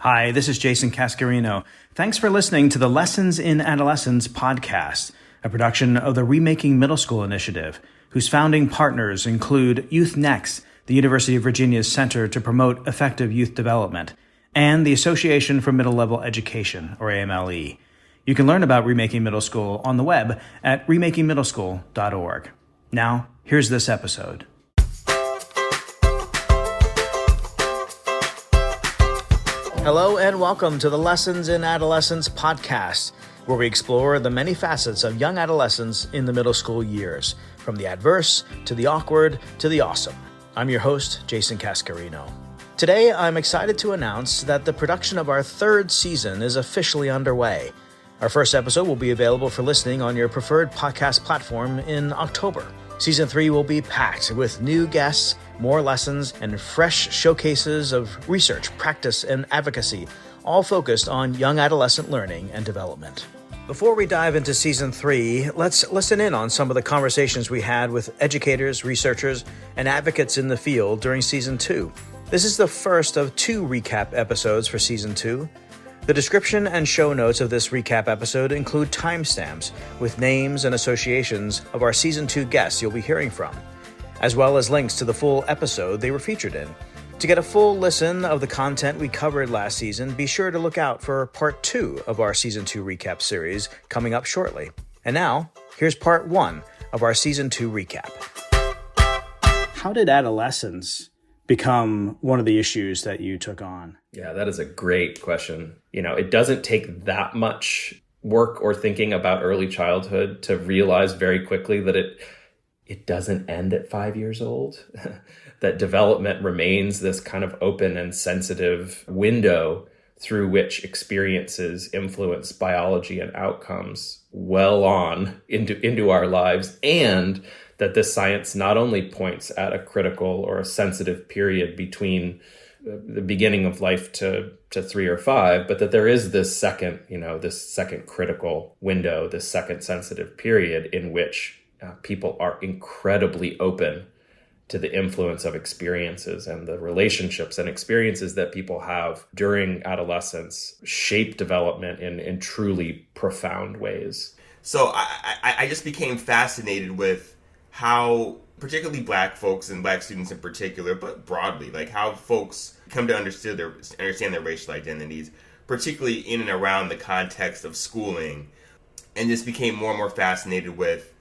Hi, this is Jason Cascarino. Thanks for listening to the Lessons in Adolescence podcast, a production of the Remaking Middle School Initiative, whose founding partners include Youth-Nex, the University of Virginia's Center to Promote Effective Youth Development, and the Association for Middle Level Education, or AMLE. You can learn about Remaking Middle School on the web at remakingmiddleschool.org. Now, here's this episode. Hello and welcome to the Lessons in Adolescence podcast, where we explore the many facets of young adolescents in the middle school years, from the adverse to the awkward to the awesome. I'm your host, Jason Cascarino. Today, I'm excited to announce that the production of our third season is officially underway. Our first episode will be available for listening on your preferred podcast platform in October. Season 3 will be packed with new guests, more lessons, and fresh showcases of research, practice, and advocacy, all focused on young adolescent learning and development. Before we dive into Season 3, let's listen in on some of the conversations we had with educators, researchers, and advocates in the field during Season 2. This is the first of 2 recap episodes for Season 2. The description and show notes of this recap episode include timestamps with names and associations of our Season 2 guests you'll be hearing from, as well as links to the full episode they were featured in. To get a full listen of the content we covered last season, be sure to look out for Part 2 of our Season 2 recap series coming up shortly. And now, here's Part 1 of our Season 2 recap. How did adolescence become one of the issues that you took on? Yeah, that is a great question. It doesn't take that much work or thinking about early childhood to realize very quickly that it doesn't end at 5 years old, that development remains this kind of open and sensitive window through which experiences influence biology and outcomes well on into our lives, and that this science not only points at a critical or a sensitive period between the beginning of life to 3 or 5, but that there is this second critical window, this second sensitive period in which people are incredibly open to the influence of experiences, and the relationships and experiences that people have during adolescence shape development in truly profound ways. So I just became fascinated with how particularly Black folks and Black students in particular, but broadly, like how folks come to understand their racial identities, particularly in and around the context of schooling, and just became more and more fascinated with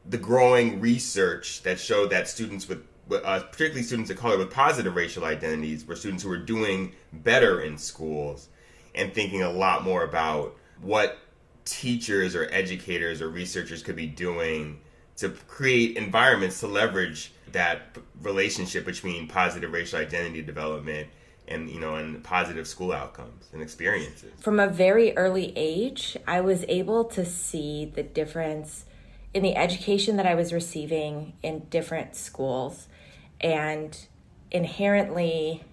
the growing research that showed that students with particularly students of color with positive racial identities were students who were doing better in schools, and thinking a lot more about what teachers or educators or researchers could be doing to create environments to leverage that relationship between positive racial identity development and positive school outcomes and experiences. From a very early age, I was able to see the difference in the education that I was receiving in different schools. And inherently,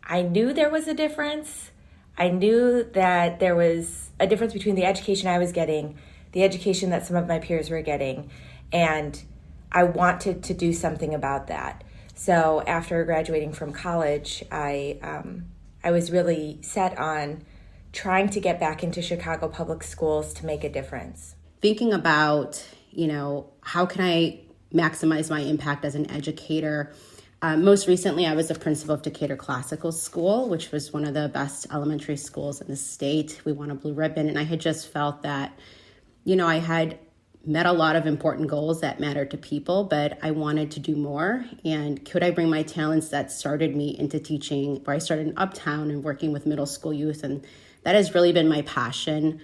I knew there was a difference. I knew that there was a difference between the education I was getting, the education that some of my peers were getting, and I wanted to do something about that. So after graduating from college, I was really set on trying to get back into Chicago public schools to make a difference. Thinking about, how can I maximize my impact as an educator? Most recently, I was the principal of Decatur Classical School, which was one of the best elementary schools in the state. We won a blue ribbon, and I had just felt that, I had met a lot of important goals that mattered to people, but I wanted to do more. And could I bring my talents that started me into teaching, where I started in Uptown and working with middle school youth? And that has really been my passion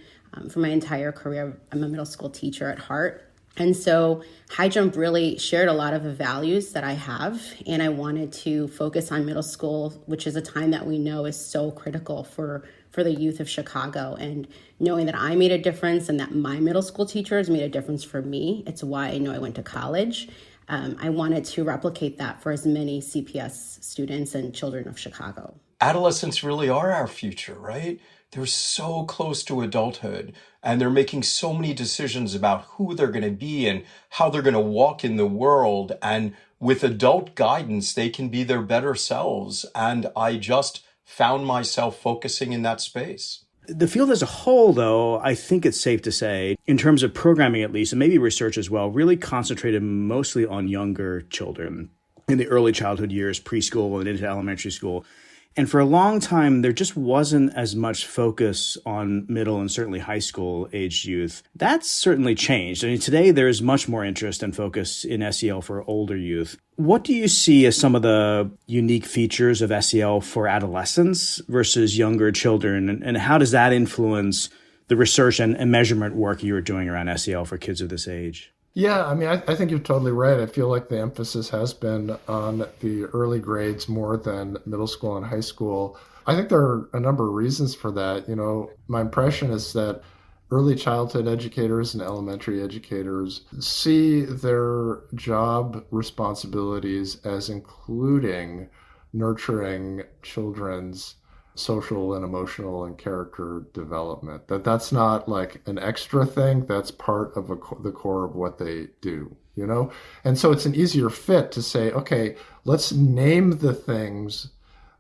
for my entire career. I'm a middle school teacher at heart. And so High Jump really shared a lot of the values that I have, and I wanted to focus on middle school, which is a time that we know is so critical for the youth of Chicago. And knowing that I made a difference and that my middle school teachers made a difference for me, it's why I know I went to college. I wanted to replicate that for as many CPS students and children of Chicago. Adolescents really are our future, right? They're so close to adulthood, and they're making so many decisions about who they're going to be and how they're going to walk in the world. And with adult guidance, they can be their better selves. And I just found myself focusing in that space. The field as a whole, though, I think it's safe to say, in terms of programming at least, and maybe research as well, really concentrated mostly on younger children in the early childhood years, preschool and into elementary school. And for a long time, there just wasn't as much focus on middle and certainly high school aged youth. That's certainly changed. I mean, today there is much more interest and focus in SEL for older youth. What do you see as some of the unique features of SEL for adolescents versus younger children? And how does that influence the research and measurement work you're doing around SEL for kids of this age? Yeah, I mean, I think you're totally right. I feel like the emphasis has been on the early grades more than middle school and high school. I think there are a number of reasons for that. You know, my impression is that early childhood educators and elementary educators see their job responsibilities as including nurturing children's social and emotional and character development. That's not like an extra thing. That's part of the core of what they do, you know? And so it's an easier fit to say, okay, let's name the things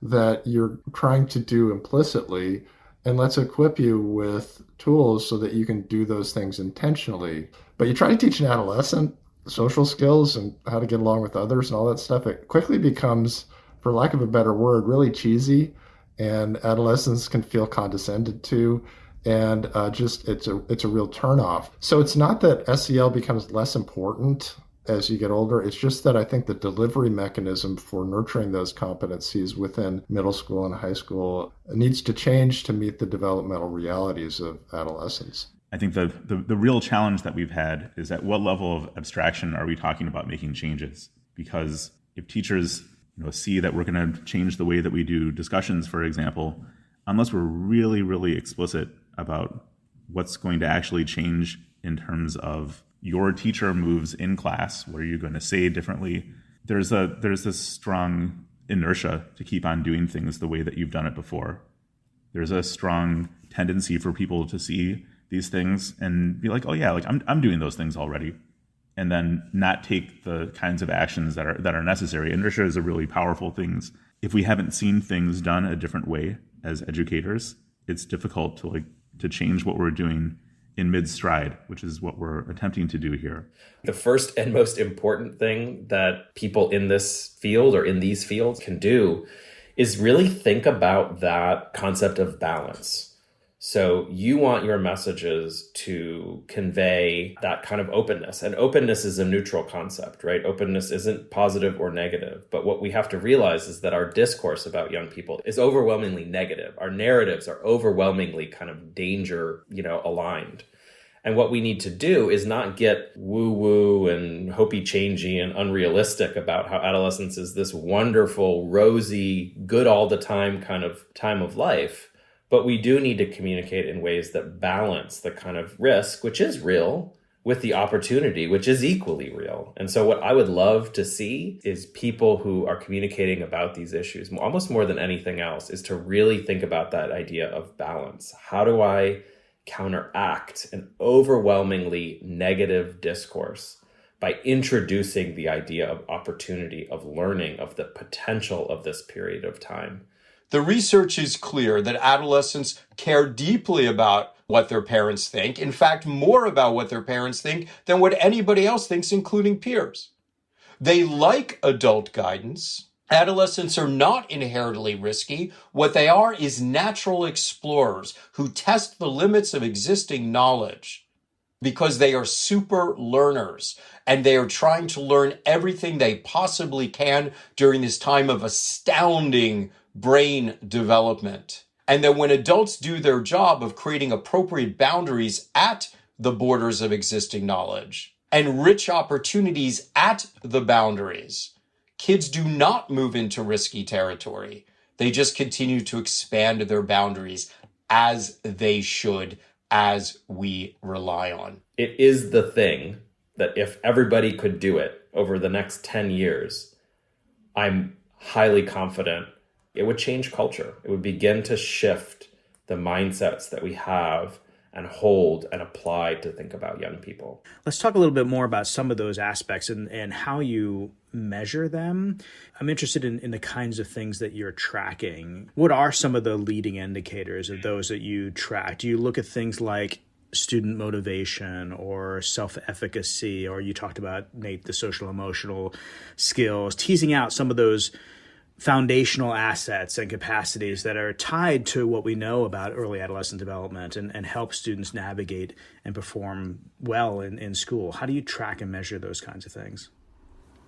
that you're trying to do implicitly, and let's equip you with tools so that you can do those things intentionally. But you try to teach an adolescent social skills and how to get along with others and all that stuff, it quickly becomes, for lack of a better word, really cheesy. And adolescents can feel condescended to, and it's a real turnoff. So it's not that SEL becomes less important as you get older. It's just that I think the delivery mechanism for nurturing those competencies within middle school and high school needs to change to meet the developmental realities of adolescence. I think the real challenge that we've had is at what level of abstraction are we talking about making changes? Because if teachers see that we're going to change the way that we do discussions, for example, unless we're really, really explicit about what's going to actually change in terms of your teacher moves in class, what are you going to say differently? There's this strong inertia to keep on doing things the way that you've done it before. There's a strong tendency for people to see these things and be like, oh yeah, like I'm doing those things already, and then not take the kinds of actions that are necessary. Inertia is a really powerful thing. If we haven't seen things done a different way as educators, it's difficult to change what we're doing in mid-stride, which is what we're attempting to do here. The first and most important thing that people in this field or in these fields can do is really think about that concept of balance. So you want your messages to convey that kind of openness. And openness is a neutral concept, right? Openness isn't positive or negative. But what we have to realize is that our discourse about young people is overwhelmingly negative. Our narratives are overwhelmingly kind of danger, aligned. And what we need to do is not get woo-woo and hopey-changey and unrealistic about how adolescence is this wonderful, rosy, good all the time kind of time of life. But we do need to communicate in ways that balance the kind of risk, which is real, with the opportunity, which is equally real. And so what I would love to see is people who are communicating about these issues, almost more than anything else, is to really think about that idea of balance. How do I counteract an overwhelmingly negative discourse by introducing the idea of opportunity, of learning, of the potential of this period of time? The research is clear that adolescents care deeply about what their parents think. In fact, more about what their parents think than what anybody else thinks, including peers. They like adult guidance. Adolescents are not inherently risky. What they are is natural explorers who test the limits of existing knowledge because they are super learners and they are trying to learn everything they possibly can during this time of astounding brain development. And that when adults do their job of creating appropriate boundaries at the borders of existing knowledge and rich opportunities at the boundaries, kids do not move into risky territory. They just continue to expand their boundaries as they should, as we rely on. It is the thing that if everybody could do it over the next 10 years, I'm highly confident it would change culture. It would begin to shift the mindsets that we have and hold and apply to think about young people. Let's talk a little bit more about some of those aspects and how you measure them. I'm interested in the kinds of things that you're tracking. What are some of the leading indicators of those that you track? Do you look at things like student motivation or self-efficacy, or you talked about, Nate, the social emotional skills, teasing out some of those foundational assets and capacities that are tied to what we know about early adolescent development and help students navigate and perform well in school? How do you track and measure those kinds of things?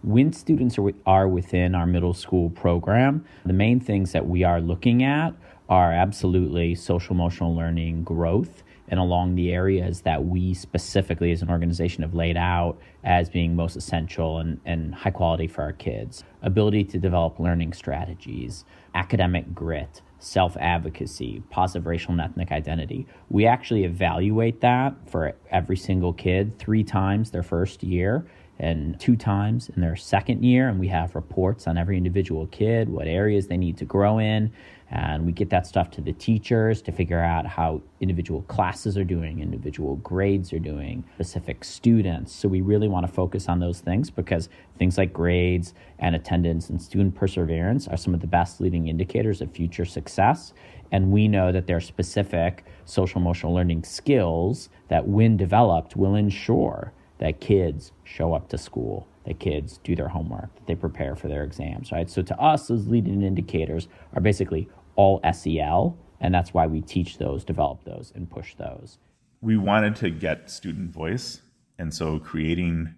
When students are within our middle school program, the main things that we are looking at are absolutely social emotional learning growth, and along the areas that we specifically as an organization have laid out as being most essential and high quality for our kids. Ability to develop learning strategies, academic grit, self-advocacy, positive racial and ethnic identity. We actually evaluate that for every single kid 3 times their first year and 2 times in their second year, and we have reports on every individual kid, what areas they need to grow in, and we get that stuff to the teachers to figure out how individual classes are doing, individual grades are doing, specific students. So we really want to focus on those things because things like grades and attendance and student perseverance are some of the best leading indicators of future success. And we know that there are specific social emotional learning skills that, when developed, will ensure that kids show up to school, that kids do their homework, that they prepare for their exams, right? So to us, those leading indicators are basically all SEL, and that's why we teach those, develop those, and push those. We wanted to get student voice, and so creating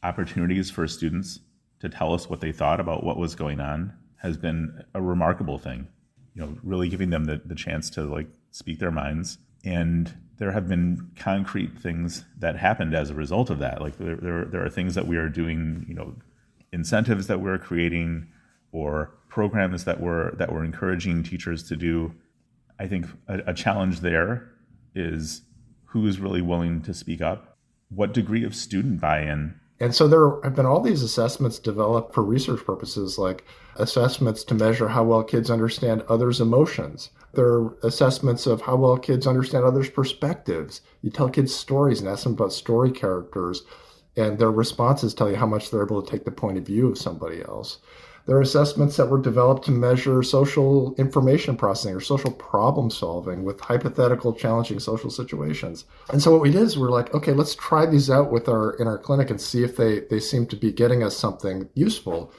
opportunities for students to tell us what they thought about what was going on has been a remarkable thing. You know, really giving them the chance to speak their minds. And there have been concrete things that happened as a result of that. Like there are things that we are doing, incentives that we're creating or programs that we're encouraging teachers to do. I think a challenge there is who is really willing to speak up, what degree of student buy-in. And so there have been all these assessments developed for research purposes, like assessments to measure how well kids understand others' emotions. There are assessments of how well kids understand others' perspectives. You tell kids stories and ask them about story characters, and their responses tell you how much they're able to take the point of view of somebody else. There are assessments that were developed to measure social information processing or social problem solving with hypothetical challenging social situations. And so what we did is we're like, okay, let's try these out in our clinic and see if they seem to be getting us something useful.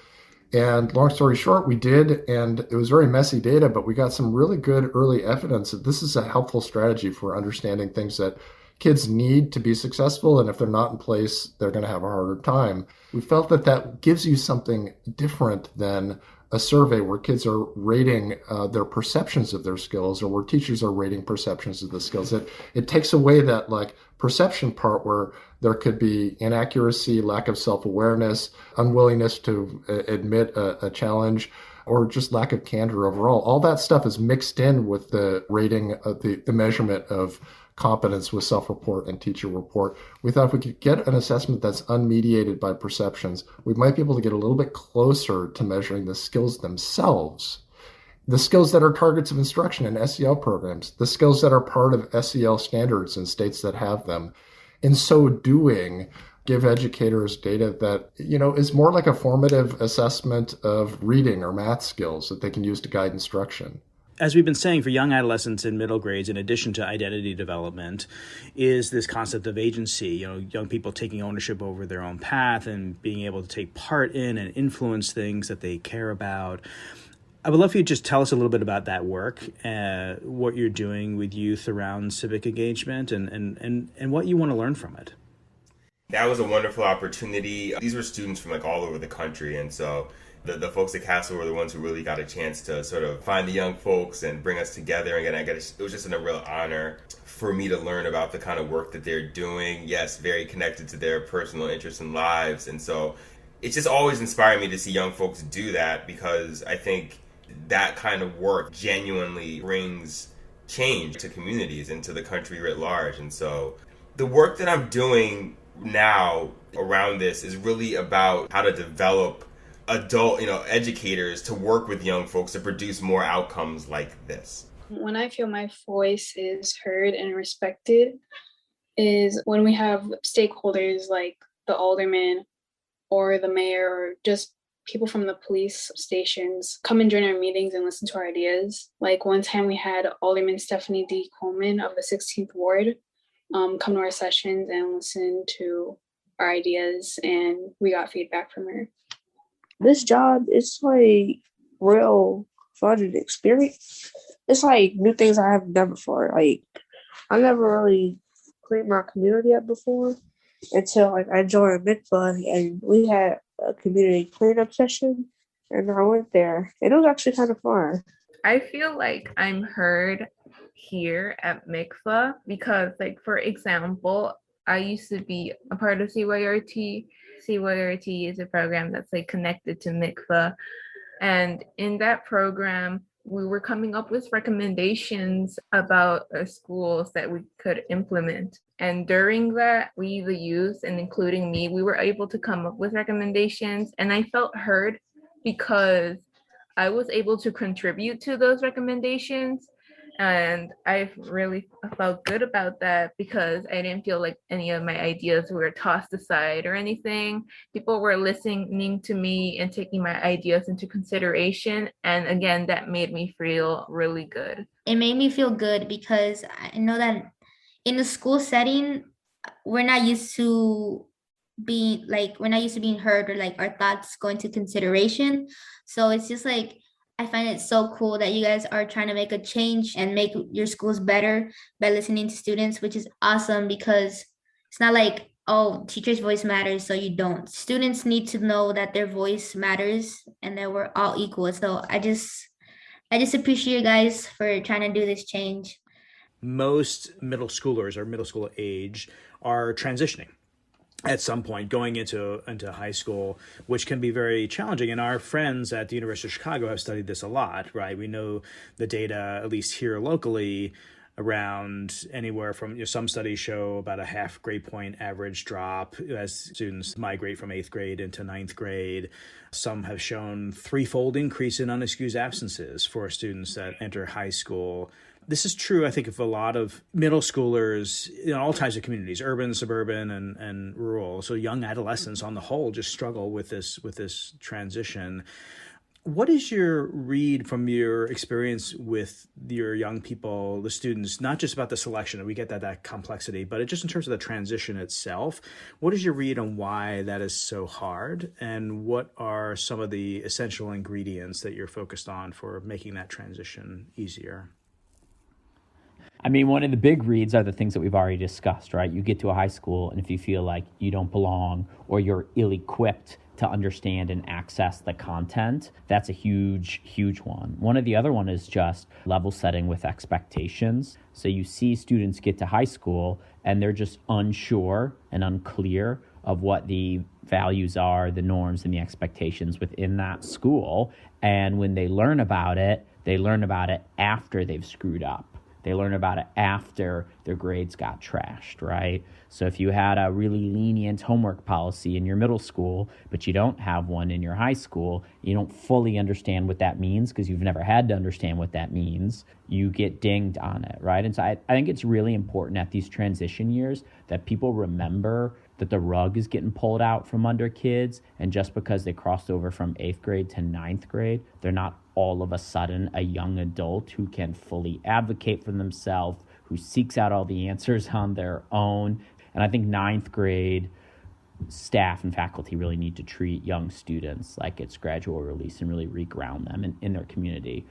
And long story short, we did, and it was very messy data, but we got some really good early evidence that this is a helpful strategy for understanding things that kids need to be successful, and if they're not in place, they're going to have a harder time. We felt that gives you something different than a survey where kids are rating their perceptions of their skills, or where teachers are rating perceptions of the skills. It takes away that perception part where there could be inaccuracy, lack of self-awareness, unwillingness to admit a challenge, or just lack of candor overall. All that stuff is mixed in with the rating of the measurement of competence with self-report and teacher report. We thought if we could get an assessment that's unmediated by perceptions, we might be able to get a little bit closer to measuring the skills themselves, the skills that are targets of instruction in SEL programs, the skills that are part of SEL standards in states that have them. In so doing, give educators data that, is more like a formative assessment of reading or math skills that they can use to guide instruction. As we've been saying, for young adolescents in middle grades, in addition to identity development, is this concept of agency, young people taking ownership over their own path and being able to take part in and influence things that they care about. I would love for you to just tell us a little bit about that work, what you're doing with youth around civic engagement and what you want to learn from it. That was a wonderful opportunity. These were students from all over the country, and so the folks at Castle were the ones who really got a chance to sort of find the young folks and bring us together. Again, it was just a real honor for me to learn about the kind of work that they're doing. Yes, very connected to their personal interests and lives. And so it's just always inspired me to see young folks do that, because I think that kind of work genuinely brings change to communities and to the country writ large. And so the work that I'm doing now around this is really about how to develop adult, educators to work with young folks to produce more outcomes like this. When I feel my voice is heard and respected is when we have stakeholders like the alderman or the mayor or just people from the police stations come and join our meetings and listen to our ideas. Like one time we had Alderman Stephanie D. Coleman of the 16th Ward come to our sessions and listen to our ideas, and we got feedback from her. This job is like real fun and experience. It's like new things I haven't done before. Like I never really cleaned my community up before until like I joined MICFA and we had a community cleanup session, and I went there and it was actually kind of fun. I feel like I'm heard here at MICFA because, like, for example, I used to be a part of CYRT. CYRT is a program that's like connected to MICFA. And in that program, we were coming up with recommendations about schools that we could implement. And during that, we, the youth, and including me, we were able to come up with recommendations. And I felt heard because I was able to contribute to those recommendations. And I really felt good about that because I didn't feel like any of my ideas were tossed aside or anything. People were listening to me and taking my ideas into consideration. And again, that made me feel really good. It made me feel good because I know that in the school setting, we're not used to being heard or like our thoughts go into consideration. So it's just like, I find it so cool that you guys are trying to make a change and make your schools better by listening to students, which is awesome because it's not like, oh, teacher's voice matters, so you don't. Students need to know that their voice matters and that we're all equal. So I just appreciate you guys for trying to do this change. Most middle schoolers or middle school age are transitioning at some point, going into high school, which can be very challenging. And our friends at the University of Chicago have studied this a lot, right? We know the data, at least here locally, around anywhere from, some studies show about a half grade point average drop as students migrate from 8th grade into 9th grade. Some have shown threefold increase in unexcused absences for students that enter high school. This is true, I think, of a lot of middle schoolers in all types of communities, urban, suburban, and rural. So young adolescents on the whole just struggle with this transition. What is your read from your experience with your young people, the students, not just about the selection, and we get that complexity, but just in terms of the transition itself? What is your read on why that is so hard? And what are some of the essential ingredients that you're focused on for making that transition easier? I mean, one of the big reads are the things that we've already discussed, right? You get to a high school, and if you feel like you don't belong or you're ill-equipped to understand and access the content, that's a huge, huge one. One of the other one is just level setting with expectations. So you see students get to high school, and they're just unsure and unclear of what the values are, the norms, and the expectations within that school. And when they learn about it after they've screwed up. They learn about it after their grades got trashed, right? So if you had a really lenient homework policy in your middle school, but you don't have one in your high school, you don't fully understand what that means because you've never had to understand what that means, you get dinged on it, right? And so I think it's really important at these transition years that people remember that the rug is getting pulled out from under kids, and just because they crossed over from 8th grade to 9th grade, they're not all of a sudden a young adult who can fully advocate for themselves, who seeks out all the answers on their own. And I think 9th grade staff and faculty really need to treat young students like it's gradual release and really reground them in their community.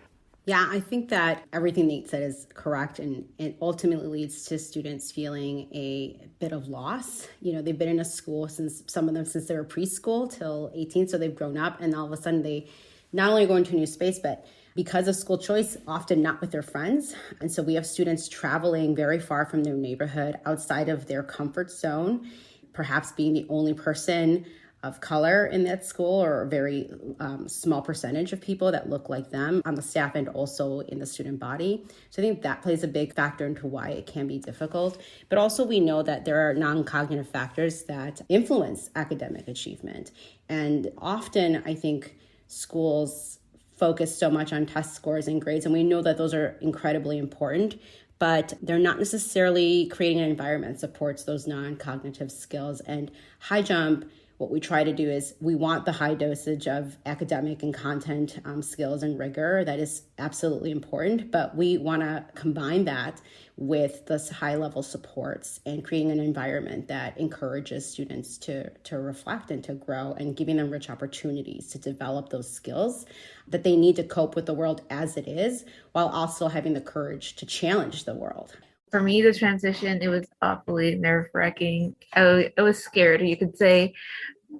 Yeah, I think that everything Nate said is correct, and it ultimately leads to students feeling a bit of loss. They've been in a school some of them since they were preschool till 18, so they've grown up, and all of a sudden they not only go into a new space, but because of school choice, often not with their friends. And so we have students traveling very far from their neighborhood, outside of their comfort zone, perhaps being the only person of color in that school, or a very small percentage of people that look like them on the staff and also in the student body. So I think that plays a big factor into why it can be difficult. But also we know that there are non-cognitive factors that influence academic achievement. And often I think schools focus so much on test scores and grades. And we know that those are incredibly important, but they're not necessarily creating an environment that supports those non-cognitive skills. And high jump, what we try to do is we want the high dosage of academic and content skills and rigor. That is absolutely important, but we want to combine that with this high level supports and creating an environment that encourages students to reflect and to grow and giving them rich opportunities to develop those skills that they need to cope with the world as it is, while also having the courage to challenge the world. For me, the transition, it was awfully nerve-wracking. I was scared, you could say.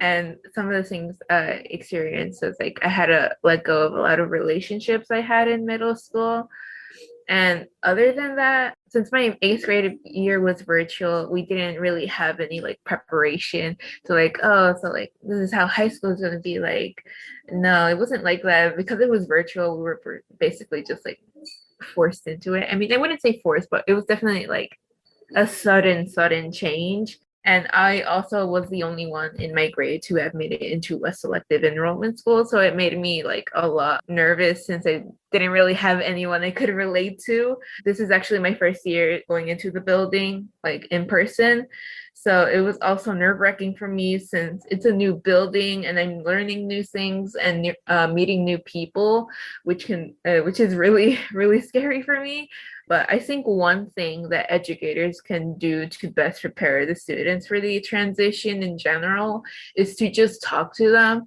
And some of the things I experienced was like I had to let go of a lot of relationships I had in middle school. And other than that, since my 8th grade year was virtual, we didn't really have any like preparation to like, oh, so like this is how high school is going to be like. No, it wasn't like that. Because it was virtual, we were basically just like forced into it. I mean, I wouldn't say forced, but it was definitely like a sudden change. And I also was the only one in my grade to have made it into a selective enrollment school. So it made me like a lot nervous since I didn't really have anyone I could relate to. This is actually my first year going into the building, like in person. So it was also nerve-wracking for me since it's a new building and I'm learning new things and meeting new people, which is really, really scary for me. But I think one thing that educators can do to best prepare the students for the transition in general is to just talk to them.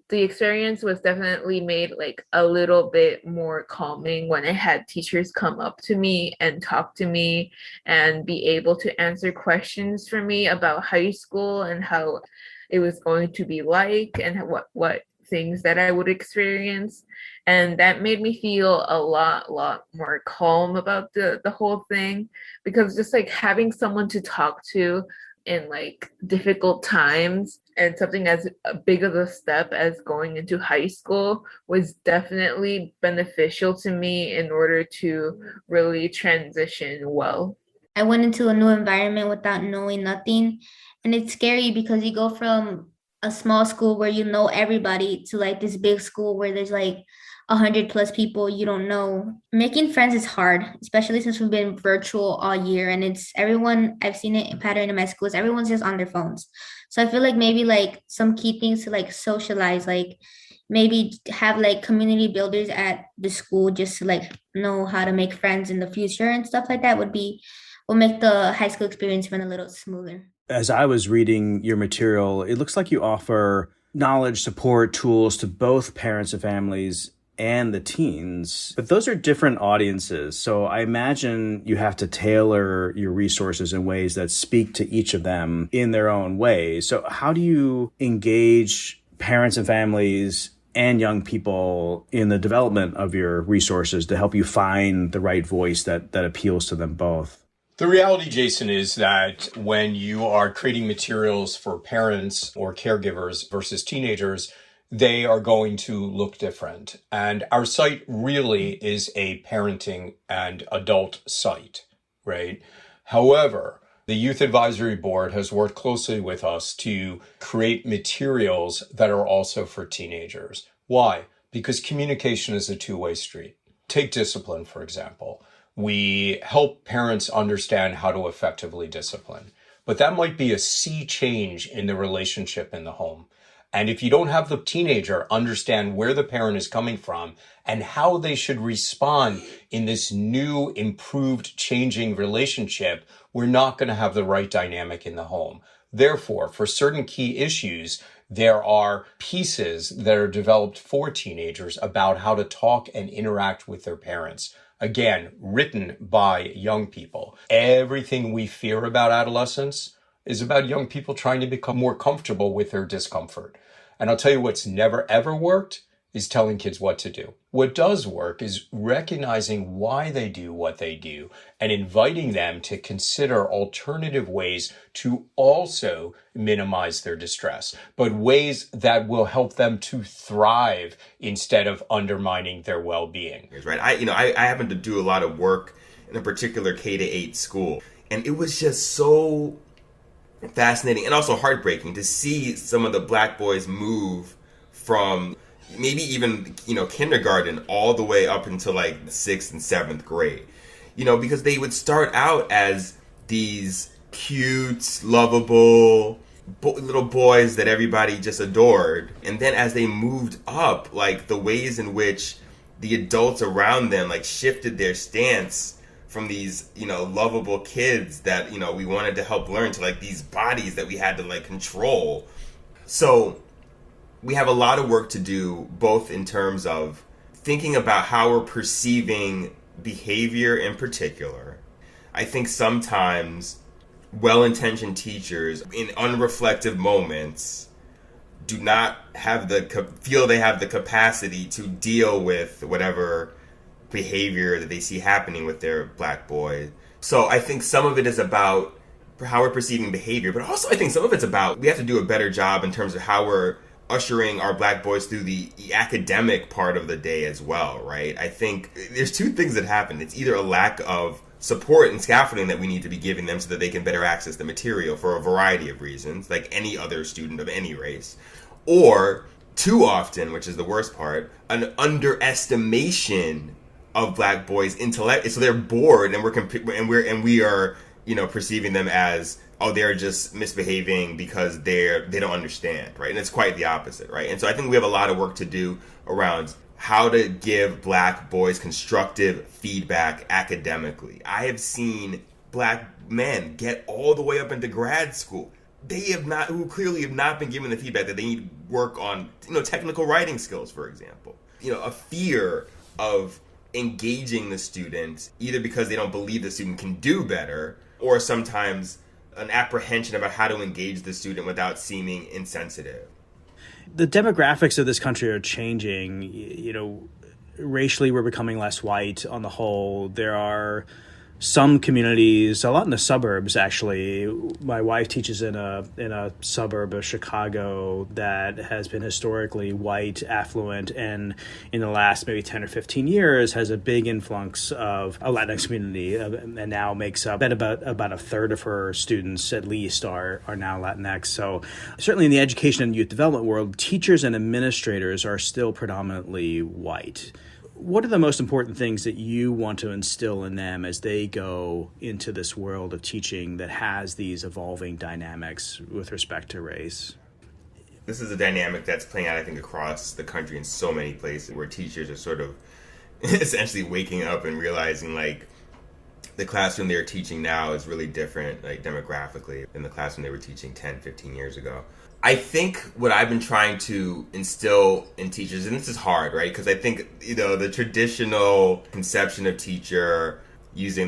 The experience was definitely made like a little bit more calming when I had teachers come up to me and talk to me and be able to answer questions for me about high school and how it was going to be like and what things that I would experience. And that made me feel a lot more calm about the whole thing, because just like having someone to talk to in like difficult times and something as big of a step as going into high school was definitely beneficial to me in order to really transition well. I went into a new environment without knowing nothing, and it's scary because you go from a small school where you know everybody to like this big school where there's like 100+ people you don't know. Making friends is hard, especially since we've been virtual all year, and it's everyone. I've seen it in pattern in my schools. Everyone's just on their phones. So I feel like maybe like some key things to like socialize, like maybe have like community builders at the school just to like know how to make friends in the future and stuff like that will make the high school experience run a little smoother. As I was reading your material, it looks like you offer knowledge, support, tools to both parents and families and the teens, but those are different audiences. So I imagine you have to tailor your resources in ways that speak to each of them in their own ways. So how do you engage parents and families and young people in the development of your resources to help you find the right voice that appeals to them both? The reality, Jason, is that when you are creating materials for parents or caregivers versus teenagers, they are going to look different. And our site really is a parenting and adult site, right? However, the Youth Advisory Board has worked closely with us to create materials that are also for teenagers. Why? Because communication is a two-way street. Take discipline, for example. We help parents understand how to effectively discipline, but that might be a sea change in the relationship in the home. And if you don't have the teenager understand where the parent is coming from and how they should respond in this new, improved, changing relationship, we're not going to have the right dynamic in the home. Therefore, for certain key issues, there are pieces that are developed for teenagers about how to talk and interact with their parents. Again, written by young people. Everything we fear about adolescence is about young people trying to become more comfortable with their discomfort. And I'll tell you what's never ever worked is telling kids what to do. What does work is recognizing why they do what they do and inviting them to consider alternative ways to also minimize their distress, but ways that will help them to thrive instead of undermining their well-being. Right. I happen to do a lot of work in a particular K-8 school, and it was just so fascinating and also heartbreaking to see some of the black boys move from maybe even, kindergarten all the way up until like the 6th and 7th grade. Because they would start out as these cute, lovable little boys that everybody just adored. And then as they moved up, like the ways in which the adults around them like shifted their stance from these, lovable kids that, we wanted to help learn to like these bodies that we had to like control. So we have a lot of work to do, both in terms of thinking about how we're perceiving behavior in particular. I think sometimes well-intentioned teachers in unreflective moments do not have feel they have the capacity to deal with whatever behavior that they see happening with their black boys. So I think some of it is about how we're perceiving behavior, but also I think some of it's about we have to do a better job in terms of how we're ushering our black boys through the academic part of the day as well, right? I think there's two things that happen. It's either a lack of support and scaffolding that we need to be giving them so that they can better access the material for a variety of reasons, like any other student of any race, or too often, which is the worst part, an underestimation of black boys' intellect. So they're bored, and we are perceiving them as, oh, they're just misbehaving because they don't understand, right? And it's quite the opposite, right? And so I think we have a lot of work to do around how to give black boys constructive feedback academically. I have seen black men get all the way up into grad school. Who clearly have not been given the feedback that they need work on, technical writing skills, for example. A fear of engaging the student, either because they don't believe the student can do better, or sometimes an apprehension about how to engage the student without seeming insensitive. The demographics of this country are changing. Racially, we're becoming less white on the whole. There are some communities, a lot in the suburbs, actually. My wife teaches in a suburb of Chicago that has been historically white, affluent, and in the last maybe 10 or 15 years has a big influx of a Latinx community, and now makes up about a third of her students at least are now Latinx. So certainly in the education and youth development world, teachers and administrators are still predominantly white. What are the most important things that you want to instill in them as they go into this world of teaching that has these evolving dynamics with respect to race? This is a dynamic that's playing out, I think, across the country in so many places where teachers are sort of essentially waking up and realizing, like, the classroom they're teaching now is really different, like, demographically than the classroom they were teaching 10, 15 years ago. I think what I've been trying to instill in teachers, and this is hard, right? Because I think, the traditional conception of teacher using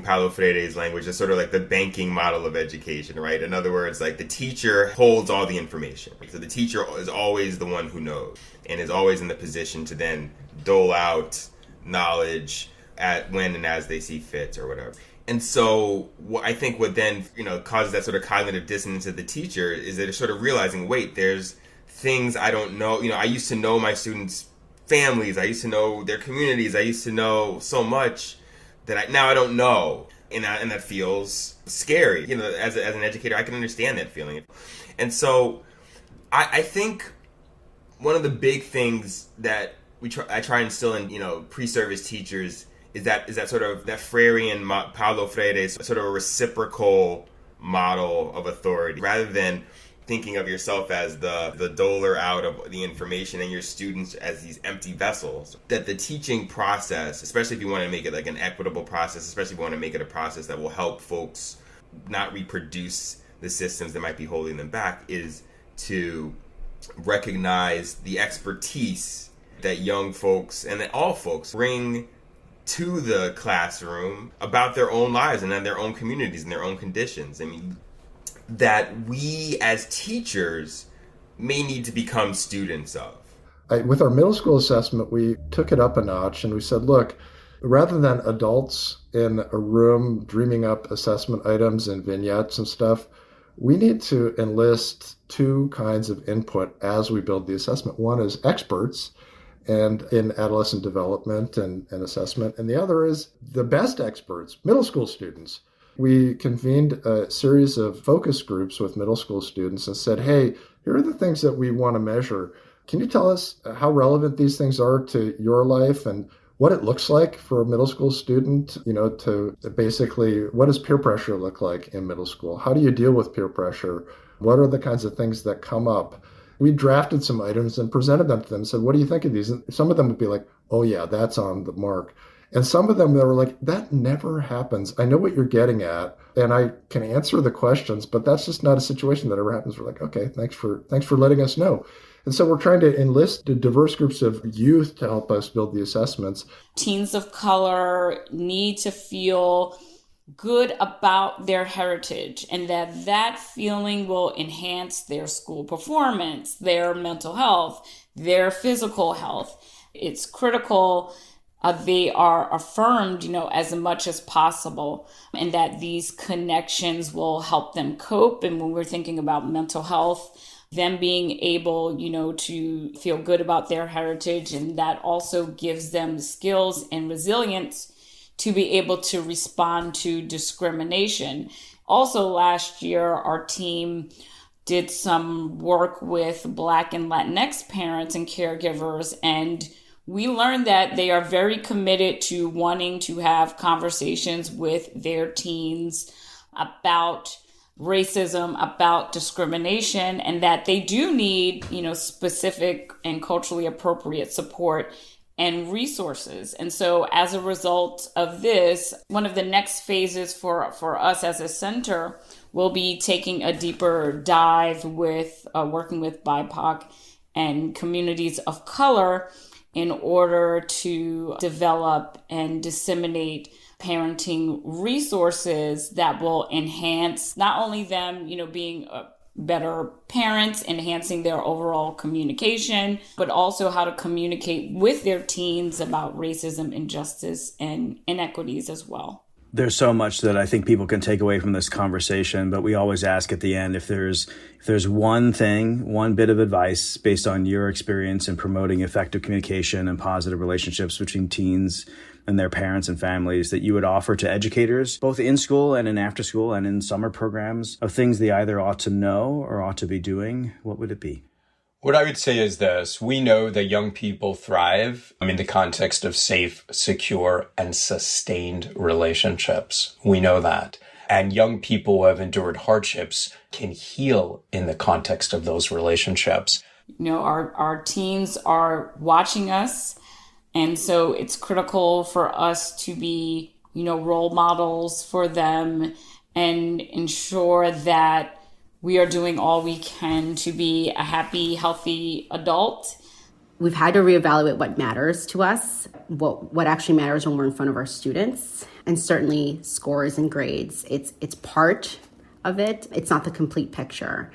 Paulo Freire's language is sort of like the banking model of education, right? In other words, like the teacher holds all the information. So the teacher is always the one who knows and is always in the position to then dole out knowledge at when and as they see fit or whatever. And so I think what then, causes that sort of cognitive dissonance of the teacher is that they're sort of realizing, wait, there's things I don't know. I used to know my students' families. I used to know their communities. I used to know so much that now I don't know. And that feels scary. As an educator, I can understand that feeling. And so I think one of the big things that I try and instill in, pre-service teachers is that sort of that Freirean Paulo Freire sort of a reciprocal model of authority, rather than thinking of yourself as the doler out of the information and your students as these empty vessels. That the teaching process, especially if you want to make it like an equitable process, especially if you want to make it a process that will help folks not reproduce the systems that might be holding them back, is to recognize the expertise that young folks and that all folks bring to the classroom about their own lives and their own communities and their own conditions. I mean, that we as teachers may need to become students of. With our middle school assessment, we took it up a notch and we said, look, rather than adults in a room dreaming up assessment items and vignettes and stuff, we need to enlist two kinds of input as we build the assessment. One is experts and in adolescent development and assessment. And the other is the best experts, middle school students. We convened a series of focus groups with middle school students and said, hey, here are the things that we want to measure. Can you tell us how relevant these things are to your life and what it looks like for a middle school student, to basically, what does peer pressure look like in middle school? How do you deal with peer pressure? What are the kinds of things that come up? We drafted some items and presented them to them and said, what do you think of these? And some of them would be like, oh yeah, that's on the mark. And some of them, they were like, that never happens. I know what you're getting at, and I can answer the questions, but that's just not a situation that ever happens. We're like, okay, thanks for letting us know. And so we're trying to enlist the diverse groups of youth to help us build the assessments. Teens of color need to feel good about their heritage, and that feeling will enhance their school performance, their mental health, their physical health. It's critical they are affirmed, as much as possible, and that these connections will help them cope. And when we're thinking about mental health, them being able, to feel good about their heritage, and that also gives them the skills and resilience to be able to respond to discrimination. Also, last year, our team did some work with Black and Latinx parents and caregivers, and we learned that they are very committed to wanting to have conversations with their teens about racism, about discrimination, and that they do need, specific and culturally appropriate support and resources. And so as a result of this, one of the next phases for us as a center will be taking a deeper dive with working with BIPOC and communities of color in order to develop and disseminate parenting resources that will enhance not only them, being better parents, enhancing their overall communication, but also how to communicate with their teens about racism, injustice, and inequities as well. There's so much that I think people can take away from this conversation, but we always ask at the end if there's one thing, one bit of advice based on your experience in promoting effective communication and positive relationships between teens and their parents and families that you would offer to educators, both in school and in after school and in summer programs, of things they either ought to know or ought to be doing, what would it be? What I would say is this. We know that young people thrive in the context of safe, secure, and sustained relationships. We know that. And young people who have endured hardships can heal in the context of those relationships. Our teens are watching us. And so it's critical for us to be, role models for them and ensure that we are doing all we can to be a happy, healthy adult. We've had to reevaluate what matters to us, what actually matters when we're in front of our students, and certainly scores and grades. It's part of it. It's not the complete picture.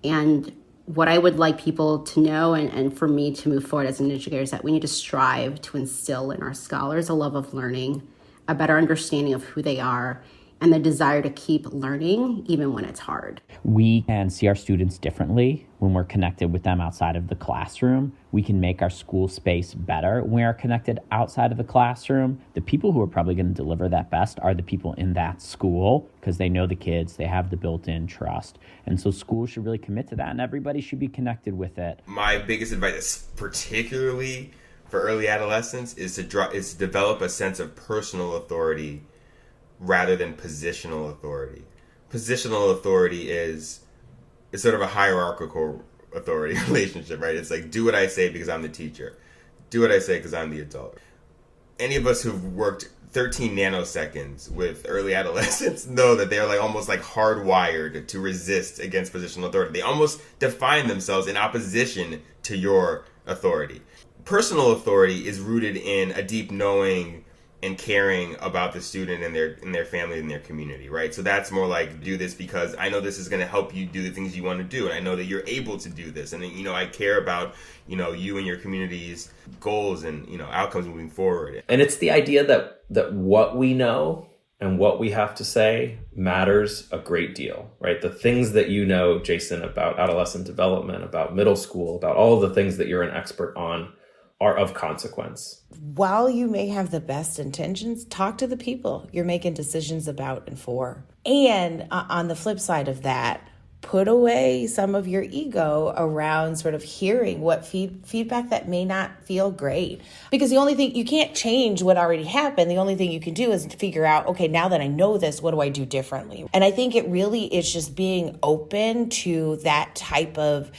And what I would like people to know and for me to move forward as an educator is that we need to strive to instill in our scholars a love of learning, a better understanding of who they are, and the desire to keep learning even when it's hard. We can see our students differently when we're connected with them outside of the classroom. We can make our school space better when we are connected outside of the classroom. The people who are probably going to deliver that best are the people in that school because they know the kids, they have the built-in trust. And so schools should really commit to that, and everybody should be connected with it. My biggest advice, particularly for early adolescents, is to develop a sense of personal authority rather than positional authority. Positional authority is sort of a hierarchical authority relationship, right? It's like, do what I say because I'm the teacher. Do what I say because I'm the adult. Any of us who've worked 13 nanoseconds with early adolescents know that they're almost hardwired to resist against positional authority. They almost define themselves in opposition to your authority. Personal authority is rooted in a deep knowing and caring about the student and their family and their community, right? So that's more like, do this because I know this is going to help you do the things you want to do, and I know that you're able to do this, and I care about you and your community's goals and outcomes moving forward. And it's the idea that what we know and what we have to say matters a great deal, right? The things that Jason, about adolescent development, about middle school, about all of the things that you're an expert on are of consequence. While you may have the best intentions, talk to the people you're making decisions about and for. And on the flip side of that, put away some of your ego around sort of hearing what feedback that may not feel great. Because the only thing, you can't change what already happened. The only thing you can do is figure out, okay, now that I know this, what do I do differently? And I think it really is just being open to that type of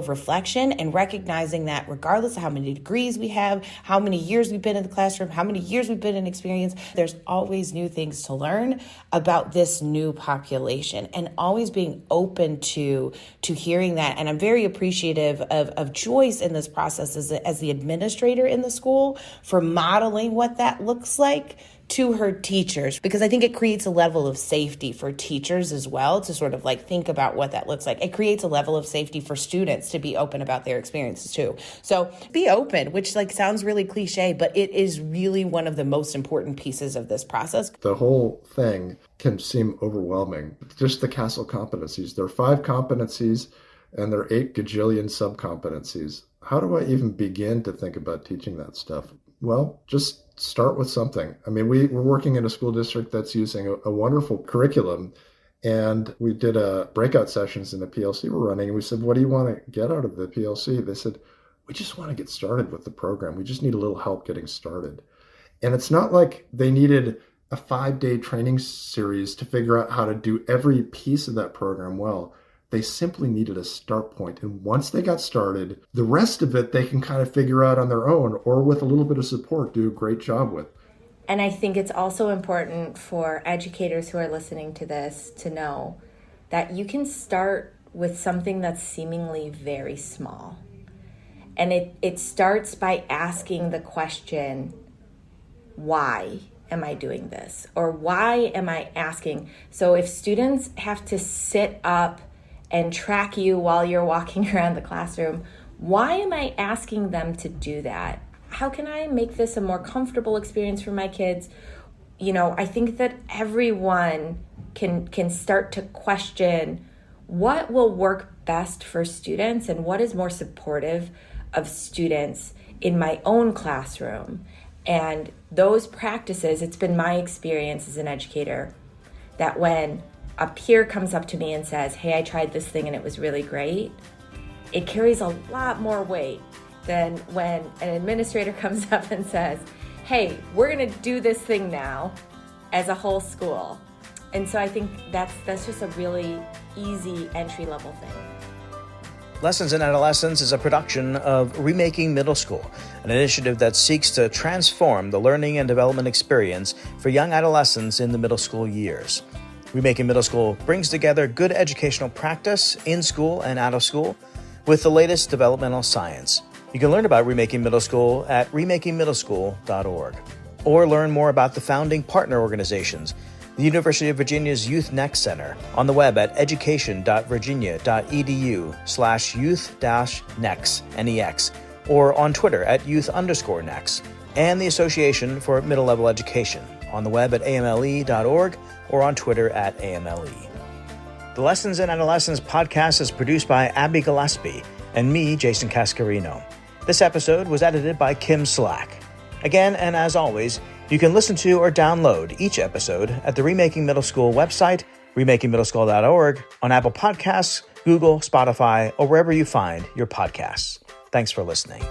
reflection and recognizing that regardless of how many degrees we have, how many years we've been in the classroom, how many years we've been in experience, there's always new things to learn about this new population, and always being open to hearing that. And I'm very appreciative of Joyce in this process as the administrator in the school for modeling what that looks like to her teachers, because I think it creates a level of safety for teachers as well to sort of like think about what that looks like. It creates a level of safety for students to be open about their experiences too. So be open, which like sounds really cliche, but it is really one of the most important pieces of this process. The whole thing can seem overwhelming. Just the CASEL competencies. There are 5 competencies and there are 8 gajillion sub-competencies. How do I even begin to think about teaching that stuff? Well, just start with something. I mean, we're working in a school district that's using a wonderful curriculum, and we did a breakout sessions in the PLC we're running, and we said, what do you want to get out of the PLC? They said, we just want to get started with the program. We just need a little help getting started. And it's not like they needed a 5-day training series to figure out how to do every piece of that program well. They simply needed a start point. And once they got started, the rest of it they can kind of figure out on their own, or with a little bit of support, do a great job with. And I think it's also important for educators who are listening to this to know that you can start with something that's seemingly very small. And it starts by asking the question, why am I doing this? Or why am I asking? So if students have to sit up and track you while you're walking around the classroom, why am I asking them to do that? How can I make this a more comfortable experience for my kids? You know, I think that everyone can start to question what will work best for students and what is more supportive of students in my own classroom. And those practices, it's been my experience as an educator that when a peer comes up to me and says, hey, I tried this thing and it was really great, it carries a lot more weight than when an administrator comes up and says, hey, we're going to do this thing now as a whole school. And so I think that's just a really easy entry-level thing. Lessons in Adolescence is a production of Remaking Middle School, an initiative that seeks to transform the learning and development experience for young adolescents in the middle school years. Remaking Middle School brings together good educational practice in school and out of school with the latest developmental science. You can learn about Remaking Middle School at remakingmiddleschool.org, or learn more about the founding partner organizations, the University of Virginia's Youth-Nex Center, on the web at education.virginia.edu/youth-nex, N-E-X, or on Twitter at youth_nex, and the Association for Middle Level Education, on the web at amle.org or on Twitter at AMLE. The Lessons in Adolescence podcast is produced by Abby Gillespie and me, Jason Cascarino. This episode was edited by Kim Slack. Again, and as always, you can listen to or download each episode at the Remaking Middle School website, remakingmiddleschool.org, on Apple Podcasts, Google, Spotify, or wherever you find your podcasts. Thanks for listening.